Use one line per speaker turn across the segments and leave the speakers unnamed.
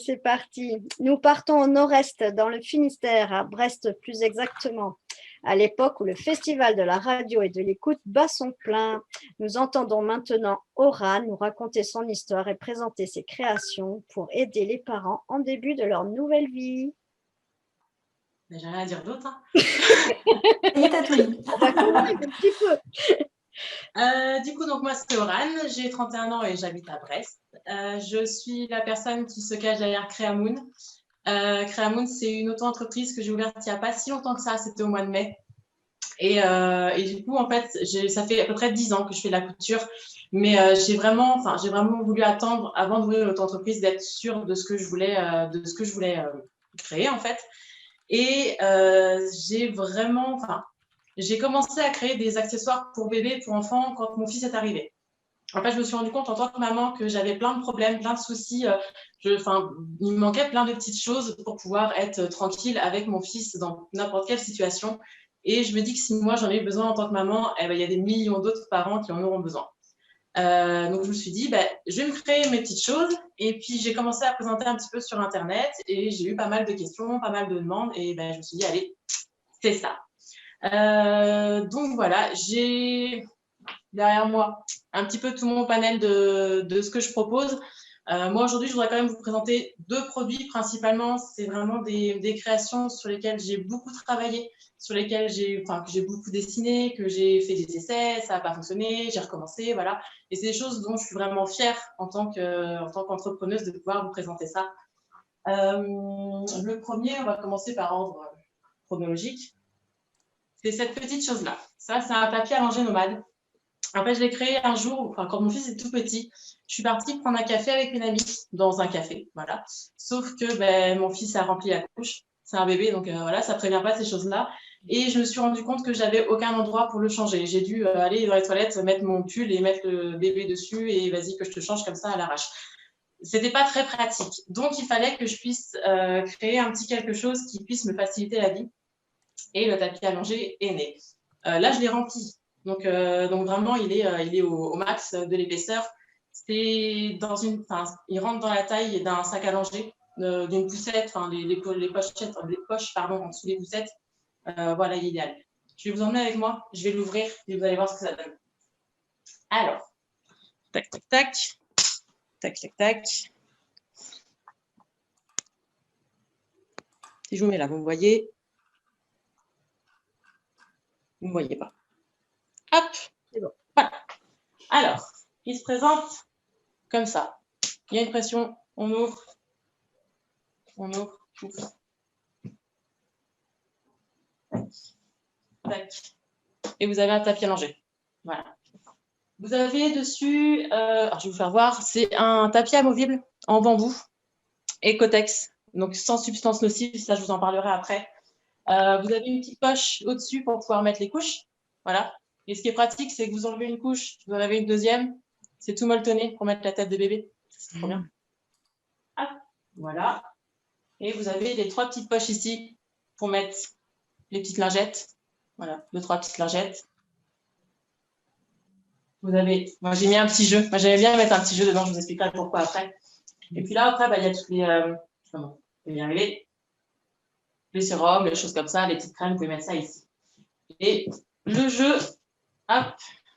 c'est parti. Nous partons au nord-est, dans le Finistère, à Brest plus exactement. À l'époque où le Festival de la radio et de l'écoute bat son plein, nous entendons maintenant Aura nous raconter son histoire et présenter ses créations pour aider les parents en début de leur nouvelle vie.
Mais j'ai rien à dire d'autre. Hein.
Et t'as tout dit. On va commencer un petit peu.
Du coup, donc moi, c'est Aurane, j'ai 31 ans et j'habite à Brest. Je suis la personne qui se cache derrière Creamoon. Creamoon, c'est une auto-entreprise que j'ai ouverte il n'y a pas si longtemps que ça, c'était au mois de mai. Et du coup, en fait, ça fait à peu près 10 ans que je fais de la couture, mais j'ai vraiment voulu attendre avant d'ouvrir l'auto-entreprise d'être sûre de ce que je voulais, créer, en fait. Et j'ai commencé à créer des accessoires pour bébés, pour enfants, quand mon fils est arrivé. En fait, je me suis rendu compte en tant que maman que j'avais plein de problèmes, plein de soucis. Il me manquait plein de petites choses pour pouvoir être tranquille avec mon fils dans n'importe quelle situation. Et je me dis que si moi, j'en ai eu besoin en tant que maman, il y a des millions d'autres parents qui en auront besoin. Donc, je me suis dit, je vais me créer mes petites choses. Et puis, j'ai commencé à présenter un petit peu sur Internet et j'ai eu pas mal de questions, pas mal de demandes. Et je me suis dit, allez, c'est ça. Donc, voilà, j'ai derrière moi un petit peu tout mon panel de ce que je propose. Moi, aujourd'hui, je voudrais quand même vous présenter 2 produits principalement. C'est vraiment des créations sur lesquelles j'ai beaucoup travaillé, sur lesquelles que j'ai beaucoup dessiné, que j'ai fait des essais, ça n'a pas fonctionné, j'ai recommencé, voilà. Et c'est des choses dont je suis vraiment fière en tant qu'entrepreneuse de pouvoir vous présenter ça. Le premier, on va commencer par ordre chronologique. C'est cette petite chose-là. Ça, c'est un papier allongé nomade. En fait, je l'ai créé un jour, quand mon fils est tout petit. Je suis partie prendre un café avec une amie dans un café, voilà. Sauf que mon fils a rempli la couche. C'est un bébé, donc voilà, ça prévient pas ces choses-là. Et je me suis rendu compte que j'avais aucun endroit pour le changer. J'ai dû aller dans les toilettes, mettre mon pull et mettre le bébé dessus et vas-y que je te change comme ça à l'arrache. C'était pas très pratique. Donc, il fallait que je puisse créer un petit quelque chose qui puisse me faciliter la vie. Et le tapis allongé est né. Là, je l'ai rempli. Donc vraiment, il est au max de l'épaisseur. Il rentre dans la taille d'un sac allongé, d'une poussette, les poches, en dessous des poussettes. Voilà, il est idéal. Je vais vous emmener avec moi, je vais l'ouvrir et vous allez voir ce que ça donne. Alors, tac, tac, tac, tac, tac, tac. Si je vous mets là, vous me voyez? Vous ne me voyez pas. Hop, c'est bon. Voilà. Alors, il se présente comme ça. Il y a une pression, on ouvre, ouf. Tac. Et vous avez un tapis allongé. Voilà. Vous avez dessus, alors je vais vous faire voir, c'est un tapis amovible en bambou, Ecotex, donc sans substance nocive, ça je vous en parlerai après. Vous avez une petite poche au-dessus pour pouvoir mettre les couches. Voilà. Et ce qui est pratique, c'est que vous enlevez une couche, vous en avez une deuxième, c'est tout molletonné pour mettre la tête de bébé. C'est trop bien. Hop, voilà. Et vous avez les 3 petites poches ici pour mettre les petites lingettes. Voilà, 2-3 petites lingettes. Vous avez, moi j'ai mis un petit jeu. Moi j'aimais bien mettre un petit jeu dedans, je vous expliquerai pourquoi après. Et puis là, après, il y a toutes les, comment on peut y arriver, les sérums, les choses comme ça, les petites crèmes, vous pouvez mettre ça ici. Et le jeu, hop,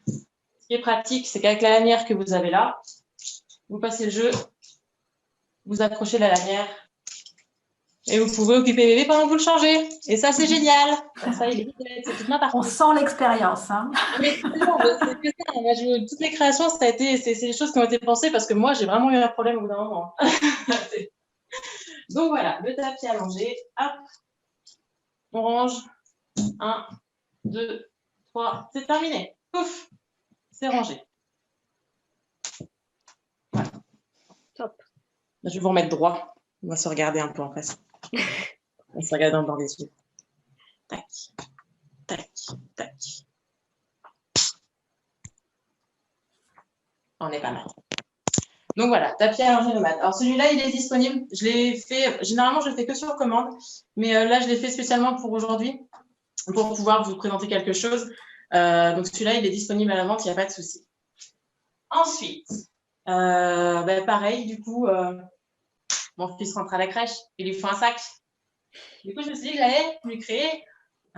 ce qui est pratique, c'est qu'avec la lanière que vous avez là, vous passez le jeu, vous accrochez la lanière et vous pouvez occuper bébé pendant que vous le changez. Et ça, c'est génial. Ça, il est toute ma partie.
On sent l'expérience. Hein.
Mais c'est que ça. Moi, toutes les créations, c'est des choses qui ont été pensées parce que moi, j'ai vraiment eu un problème au bout d'un moment. Donc voilà, le tapis allongé. Hop, on range. 1, 2, 3, c'est terminé. Pouf, c'est rangé. Voilà. Top. Je vais vous remettre droit. On va se regarder un peu en face. On va se regarder dans le bord des yeux. Tac, tac, tac. On est pas mal. Donc voilà, tapis allongé nomade. Alors celui-là, il est disponible. Je l'ai fait, généralement, je le fais que sur commande. Mais là, je l'ai fait spécialement pour aujourd'hui, pour pouvoir vous présenter quelque chose. Donc celui-là, il est disponible à la vente, il n'y a pas de souci. Ensuite, pareil, du coup, mon fils rentre à la crèche, il lui faut un sac. Du coup, je me suis dit que j'allais lui créer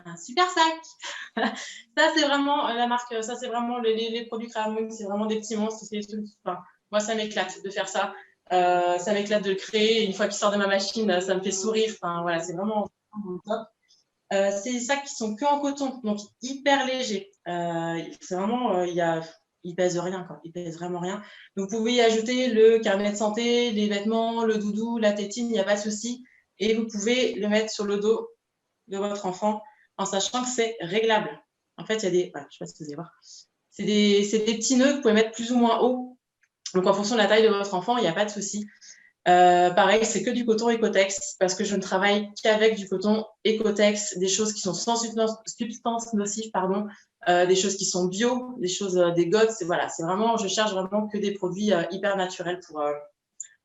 un super sac. Ça, c'est vraiment la marque, ça, c'est vraiment les produits Créamon, c'est vraiment des petits monstres. Des trucs, enfin, moi, ça m'éclate de faire ça. Ça m'éclate de le créer. Une fois qu'il sort de ma machine, ça me fait sourire. Enfin, voilà, c'est vraiment top. C'est des sacs qui sont que en coton, donc hyper légers. C'est vraiment, ils pèsent rien, quoi. Ils pèsent vraiment rien. Donc, vous pouvez y ajouter le carnet de santé, les vêtements, le doudou, la tétine, il n'y a pas de souci. Et vous pouvez le mettre sur le dos de votre enfant en sachant que c'est réglable. En fait, il y a des, voilà, je ne sais pas si vous allez voir, c'est des petits nœuds que vous pouvez mettre plus ou moins haut. Donc, en fonction de la taille de votre enfant, il n'y a pas de souci. Pareil, c'est que du coton Ecotex parce que je ne travaille qu'avec du coton Ecotex, des choses qui sont sans substance nocive, pardon, des choses qui sont bio, des choses, des GOTS. Voilà, c'est vraiment, je cherche vraiment que des produits hyper naturels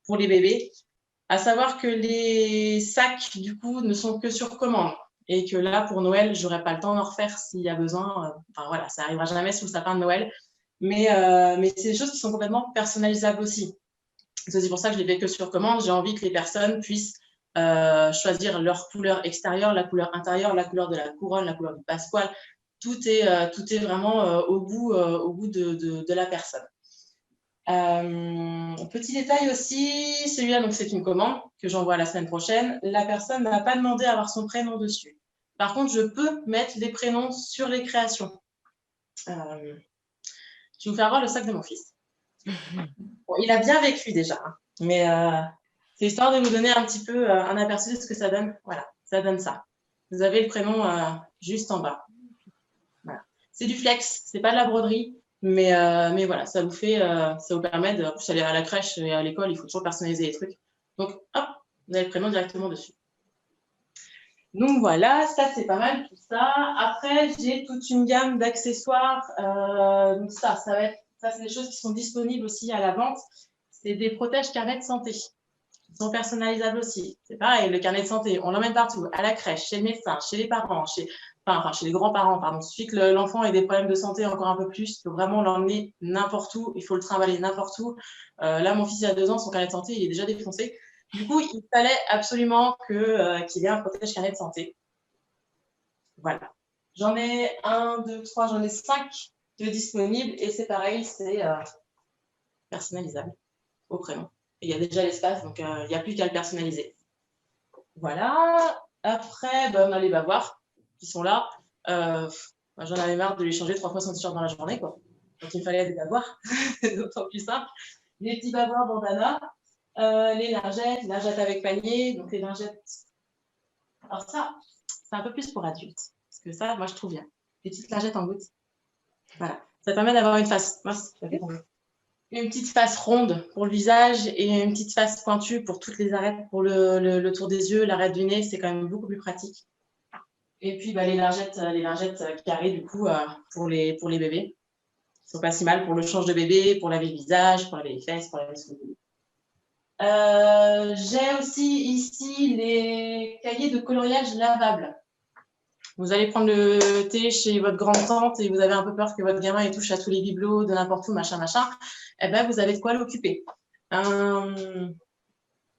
pour les bébés. À savoir que les sacs, du coup, ne sont que sur commande et que là, pour Noël, j'aurai pas le temps d'en refaire s'il y a besoin. Enfin voilà, ça arrivera jamais sous le sapin de Noël, mais c'est des choses qui sont complètement personnalisables aussi. C'est aussi pour ça que je les fais que sur commande. J'ai envie que les personnes puissent choisir leur couleur extérieure, la couleur intérieure, la couleur de la couronne, la couleur du passepoil. Tout est vraiment au goût de la personne. Petit détail aussi, celui-là, donc c'est une commande que j'envoie la semaine prochaine. La personne n'a pas demandé à avoir son prénom dessus. Par contre, je peux mettre les prénoms sur les créations. Je vais vous faire voir le sac de mon fils. Bon, il a bien vécu déjà, hein, mais c'est histoire de vous donner un petit peu un aperçu de ce que ça donne. Voilà, ça donne ça. Vous avez le prénom juste en bas. Voilà. C'est du flex, c'est pas de la broderie, mais voilà, ça vous permet de. En plus, aller à la crèche et à l'école, il faut toujours personnaliser les trucs. Donc, hop, vous avez le prénom directement dessus. Donc voilà, ça c'est pas mal tout ça. Après, j'ai toute une gamme d'accessoires. Donc ça va être. Ça, c'est des choses qui sont disponibles aussi à la vente. C'est des protèges carnet de santé. Ils sont personnalisables aussi. C'est pareil, le carnet de santé, on l'emmène partout, à la crèche, chez le médecin, chez les parents, chez les grands-parents, pardon. Il suffit que l'enfant ait des problèmes de santé encore un peu plus, il faut vraiment l'emmener n'importe où, il faut le trimballer n'importe où. Là, mon fils, il a 2 ans, son carnet de santé, il est déjà défoncé. Du coup, il fallait absolument qu'il ait un protège carnet de santé. Voilà. J'en ai 1, 2, 3, j'en ai 5 de disponibles et c'est pareil, c'est personnalisable au prénom. Il y a déjà l'espace, donc il n'y a plus qu'à le personnaliser. Voilà. Après, on a les bavoirs qui sont là. J'en avais marre de lui changer 3 fois son t-shirt dans la journée, quoi. Donc il me fallait des bavoirs, d'autant plus simple. Les petits bavoirs bandana, les lingettes avec panier, donc les lingettes. Alors ça, c'est un peu plus pour adultes, parce que ça, moi je trouve bien. Les petites lingettes en gouttes. Voilà. Ça permet d'avoir une face. Une petite face ronde pour le visage et une petite face pointue pour toutes les arêtes, pour le tour des yeux, l'arête du nez, c'est quand même beaucoup plus pratique. Et puis les lingettes carrées du coup pour les bébés. Ils sont pas si mal pour le change de bébé, pour laver le visage, pour laver les fesses, pour laver le bébé. J'ai aussi ici les cahiers de coloriage lavables. Vous allez prendre le thé chez votre grande-tante et vous avez un peu peur que votre gamin il touche à tous les bibelots, de n'importe où, machin. Eh ben, vous avez de quoi l'occuper. Voilà,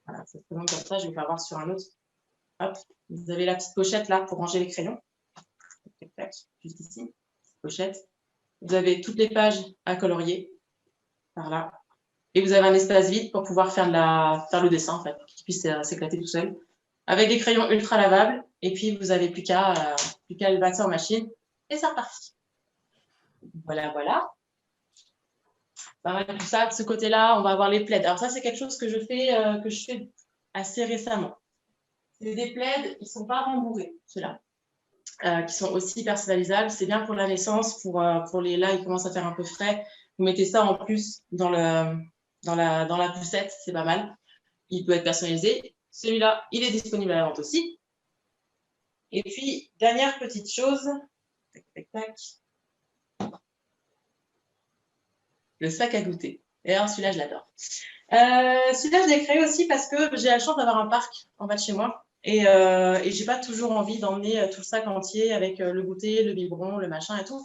ça se présente comme ça. Je vais vous faire voir sur un autre. Hop, vous avez la petite pochette là pour ranger les crayons. Tac, tac, juste ici. Pochette. Vous avez toutes les pages à colorier par là. Et vous avez un espace vide pour pouvoir faire le dessin, en fait, pour qu'il puisse s'éclater tout seul. Avec des crayons ultra lavables. Et puis, vous n'avez plus qu'à le battre en machine. Et c'est reparti. Voilà, voilà. Tout ça, de ce côté-là, on va avoir les plaids. Alors ça, c'est quelque chose que je fais assez récemment. C'est des plaids, ils ne sont pas rembourrés, ceux-là, qui sont aussi personnalisables. C'est bien pour la naissance, pour les là, il commence à faire un peu frais. Vous mettez ça en plus dans la poussette, c'est pas mal. Il peut être personnalisé. Celui-là, il est disponible à la vente aussi. Et puis, dernière petite chose. Tac, tac, tac. Le sac à goûter. Et alors, celui-là, je l'adore. Celui-là, je l'ai créé aussi parce que j'ai la chance d'avoir un parc en bas de chez moi. Et j'ai pas toujours envie d'emmener tout le sac entier avec le goûter, le biberon, le machin et tout.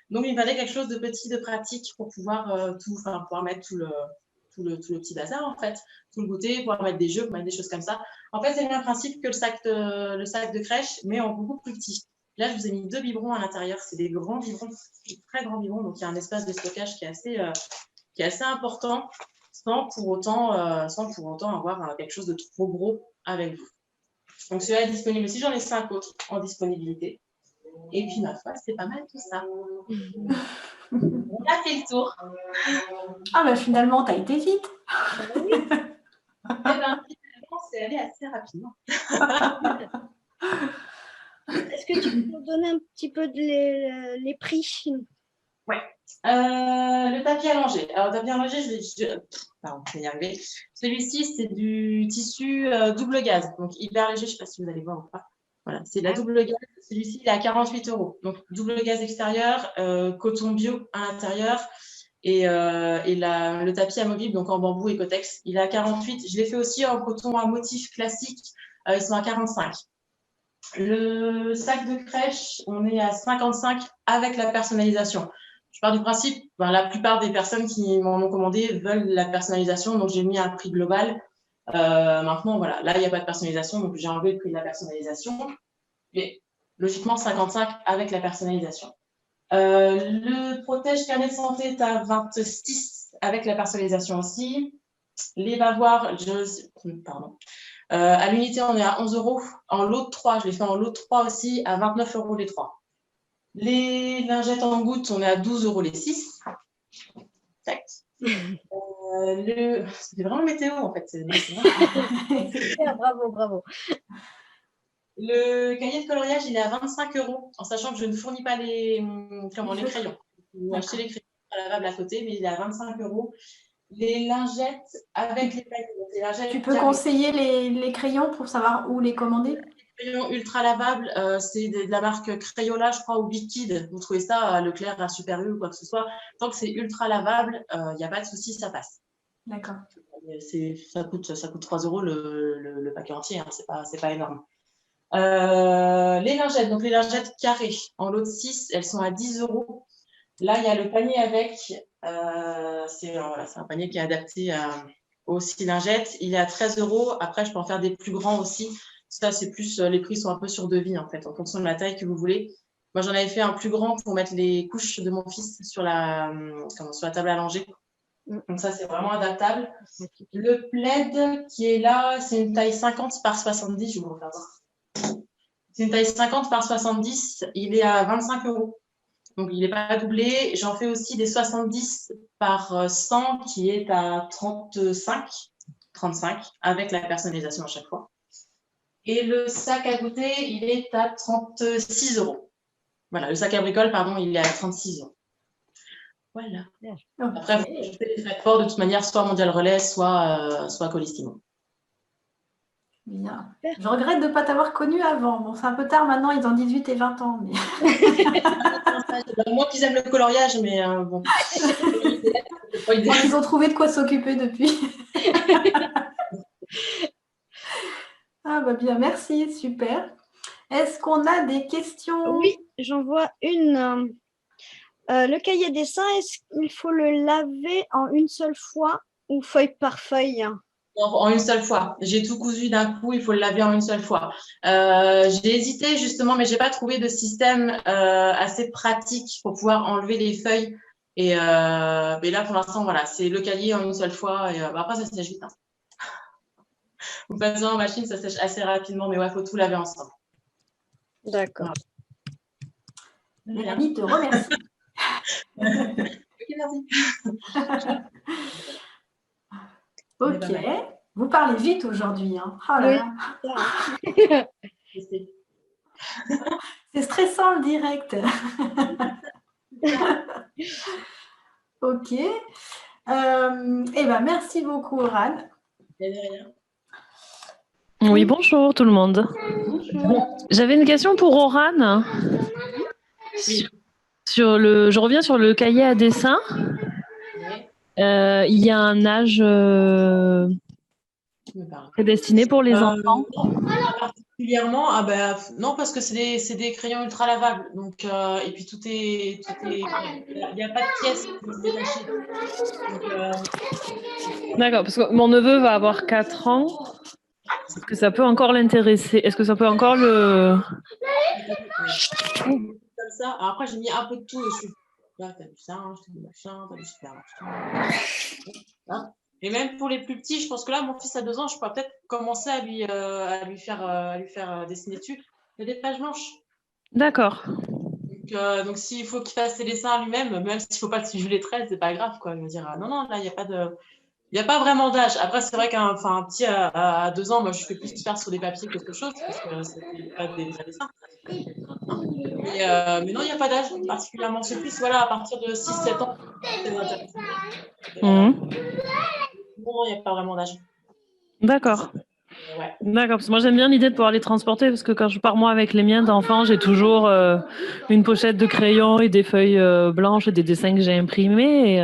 Donc, il me fallait quelque chose de petit, de pratique pour pouvoir pouvoir mettre tout le petit bazar, en fait. Tout le goûter, pouvoir mettre des jeux, pouvoir mettre des choses comme ça. En fait, c'est le même principe que le sac de crèche, mais en beaucoup plus petit. Là, je vous ai mis 2 biberons à l'intérieur. C'est des grands biberons, très grands biberons. Donc, il y a un espace de stockage qui est assez important sans pour autant avoir quelque chose de trop gros avec vous. Donc, celui-là est disponible aussi. J'en ai 5 autres en disponibilité. Et puis, ma foi, c'est pas mal tout ça. On a fait le tour.
Ah, bah finalement, tu as été vite.
Oui. Finalement, c'est allé assez rapidement.
Est-ce que tu peux nous donner un petit peu les prix?
Ouais. Le tapis allongé. Alors, le tapis allongé, pardon, je vais y arriver. Celui-ci, c'est du tissu double gaze. Donc, hyper léger. Je ne sais pas si vous allez voir ou pas. Voilà, c'est de la double gaze. Celui-ci, il est à 48 €. Donc, double gaze extérieur, coton bio à l'intérieur et le tapis amovible, donc en bambou et Cotex, il est à 48. Je l'ai fait aussi en coton à motif classique. Ils sont à 45. Le sac de crèche, on est à 55 avec la personnalisation. Je pars du principe, la plupart des personnes qui m'en ont commandé veulent la personnalisation, donc j'ai mis un prix global. Maintenant, voilà, là, il n'y a pas de personnalisation, donc j'ai enlevé le prix de la personnalisation. Mais logiquement, 55 avec la personnalisation. Le protège carnet de santé est à 26 avec la personnalisation aussi. Les bavoirs, pardon. À l'unité, on est à 11 €. En lot de 3, je l'ai fait en lot de 3 aussi, à 29 € les 3. Les lingettes en gouttes, on est à 12 € les 6. C'est vraiment météo, en fait. C'est
Super, bravo.
Le cahier de coloriage, il est à 25 €, en sachant que je ne fournis pas les crayons. Vous achetez les crayons lavables à côté, mais il est à 25 €. Les lingettes avec les paniers.
Tu peux conseiller les crayons pour savoir où les commander?
Les crayons ultra lavables, c'est de la marque Crayola, je crois, ou Big Kid. Vous trouvez ça à Leclerc, à Super U ou quoi que ce soit. Tant que c'est ultra lavable, il n'y a pas de souci, ça passe.
D'accord.
Ça coûte 3 € le paquet entier, hein, c'est pas énorme. Les lingettes, donc les lingettes carrées, en lot de 6, elles sont à 10 €. Là, il y a le panier avec. C'est un panier qui est adapté aux 6 lingettes. Il est à 13 €. Après, je peux en faire des plus grands aussi. Ça, c'est plus, les prix sont un peu sur devis, en fait, en fonction de la taille que vous voulez. Moi, j'en avais fait un plus grand pour mettre les couches de mon fils sur la table à langer. Donc ça, c'est vraiment adaptable. Le plaid qui est là, c'est une taille 50 par 70. Je vais vous refaire voir. C'est une taille 50 par 70. Il est à 25 €. Donc, il n'est pas doublé. J'en fais aussi des 70 par 100 qui est à 35, avec la personnalisation à chaque fois. Et le sac à goûter, il est à 36 €. Voilà, le sac à bricole, pardon, il est à 36 €. Voilà. Après, vous ajoutez les frais de port de toute manière, soit Mondial Relais, soit Colissimo.
Bien. Je regrette de ne pas t'avoir connu avant. Bon, c'est un peu tard maintenant, ils ont 18 et 20 ans. Mais...
Moi qui aime le coloriage, mais bon.
Ils ont trouvé de quoi s'occuper depuis. Ah bah bien, merci, super. Est-ce qu'on a des questions?
Oui, j'en vois une. Le cahier dessin, est-ce qu'il faut le laver en une seule fois ou feuille par feuille?
En une seule fois. J'ai tout cousu d'un coup, il faut le laver en une seule fois. J'ai hésité justement, mais je n'ai pas trouvé de système assez pratique pour pouvoir enlever les feuilles. Mais là, pour l'instant, voilà, c'est le cahier en une seule fois. Et après, ça sèche vite. Hein. Vous passez en machine, ça sèche assez rapidement, mais il faut tout laver ensemble.
D'accord.
Mélanie te remercie.
Ok, merci.
Ok. Vous parlez vite aujourd'hui. Hein. Oh là
Oui.
là. C'est stressant le direct. Ok. Eh ben, merci beaucoup, Aurane.
Oui, bonjour tout le monde.
Bonjour.
J'avais une question pour Aurane.
Oui.
Je reviens sur le cahier à dessin.
Oui.
Il y a un âge prédestiné pour les enfants.
Particulièrement, ah bah, non, parce que c'est des crayons ultra lavables. Donc, et puis il n'y a pas de pièces qui vont se détacher. Donc,
D'accord, parce que mon neveu va avoir 4 ans. Est-ce que ça peut encore l'intéresser? Est-ce que ça peut encore le...
comme ça. Alors après, j'ai mis un peu de tout dessus. Là, t'as du singe, t'as du machin, t'as du super machin. Hein. Et même pour les plus petits, je pense que là, mon fils a 2 ans, je pourrais peut-être commencer à lui faire dessiner dessus. Il y a des pages blanches.
D'accord.
Donc s'il faut qu'il fasse ses dessins lui-même, même s'il ne faut pas suivre les traits, c'est pas grave, quoi. Je veux dire, non, non, là, il n'y a pas vraiment d'âge. Après, c'est vrai qu'un petit à 2 ans, moi, je fais plus faire sur des papiers qu'autre chose, parce que c'est pas des vrais dessins. Hein. Mais non, il n'y a pas d'âge particulièrement. C'est plus, voilà, à partir de 6-7 ans, c'est intéressant.
Mmh.
Non, il n'y a pas vraiment d'âge.
D'accord.
Ouais.
D'accord, parce que moi j'aime bien l'idée de pouvoir les transporter, parce que quand je pars moi avec les miens d'enfants, j'ai toujours une pochette de crayons et des feuilles blanches et des dessins que j'ai imprimés. Et,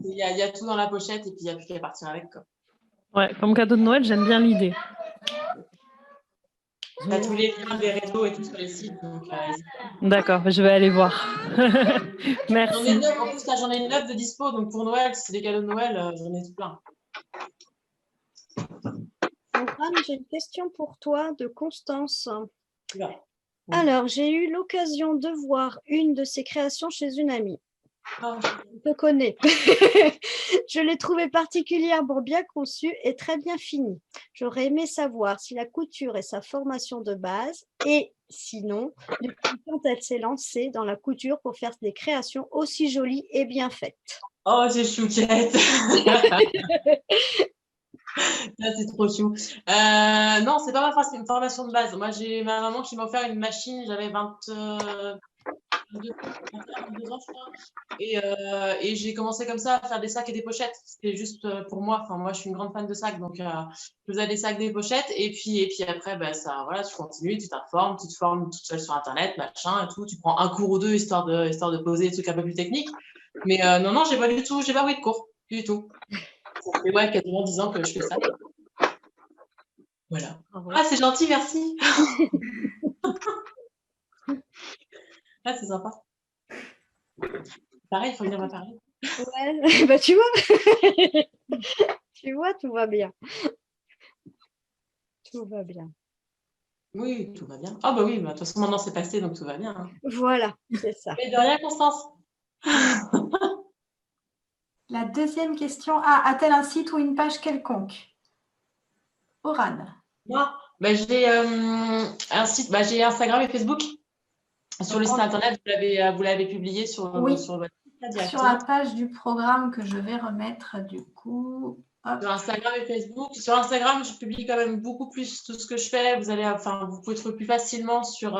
Il y a tout dans la pochette et puis il n'y a plus qu'à partir avec, quoi.
ouais, comme cadeau de Noël, j'aime bien l'idée.
Tu as tous les liens des réseaux et tout sur les sites. Donc,
d'accord, je vais aller voir. Merci.
En plus, là, j'en ai 9 de dispo. Donc pour Noël, si c'est des cadeaux de Noël, j'en ai tout plein.
Antoine, j'ai une question pour toi de Constance.
Ouais.
Alors, j'ai eu l'occasion de voir une de ses créations chez une amie.
Oh.
Je te connais. Je l'ai trouvée particulièrement bien conçue et très bien finie. J'aurais aimé savoir si la couture est sa formation de base et sinon, depuis quand elle s'est lancée dans la couture pour faire des créations aussi jolies et bien faites.
Oh, c'est chouquette. Là, c'est trop chou. Non, c'est pas une formation de base. Moi, j'ai ma maman qui m'a offert une machine. J'avais 22 ans, je crois. Et j'ai commencé comme ça à faire des sacs et des pochettes. C'était juste pour moi. Enfin, moi, je suis une grande fan de sacs. Donc, je faisais des sacs, des pochettes. Et puis après, ben, ça, voilà, tu continues, tu te formes toute seule sur Internet, machin et tout. Tu prends un cours ou deux histoire de poser des trucs un peu plus techniques. Mais non, non, j'ai pas pris de cours du tout. Ça fait ouais, quasiment 10 ans que je fais ça. Voilà. Ah, c'est gentil, merci. Ah, c'est sympa. Pareil, il faut venir me parler.
Ouais, bah, tu vois. Tu vois, tout va bien. Tout va bien.
Oui, tout va bien. Ah bah oui, bah, de toute façon, maintenant c'est passé, donc tout va bien. Hein.
Voilà, c'est ça.
Mais de rien, Constance.
La deuxième question, a-t-elle un site ou une page quelconque? Oran.
Moi, bah, j'ai un site, bah, j'ai Instagram et Facebook. Sur le site internet, vous l'avez publié sur votre site.
Sur la page du programme que je vais remettre du coup. Hop.
Sur Instagram et Facebook. Sur Instagram, je publie quand même beaucoup plus tout ce que je fais. Vous pouvez trouver plus facilement sur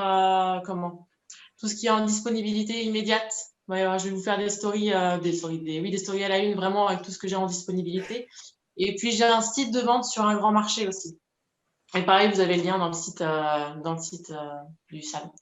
tout ce qui est en disponibilité immédiate. Ouais, je vais vous faire des stories à la une, vraiment avec tout ce que j'ai en disponibilité. Et puis j'ai un site de vente sur un grand marché aussi. Et pareil, vous avez le lien dans le site du salon.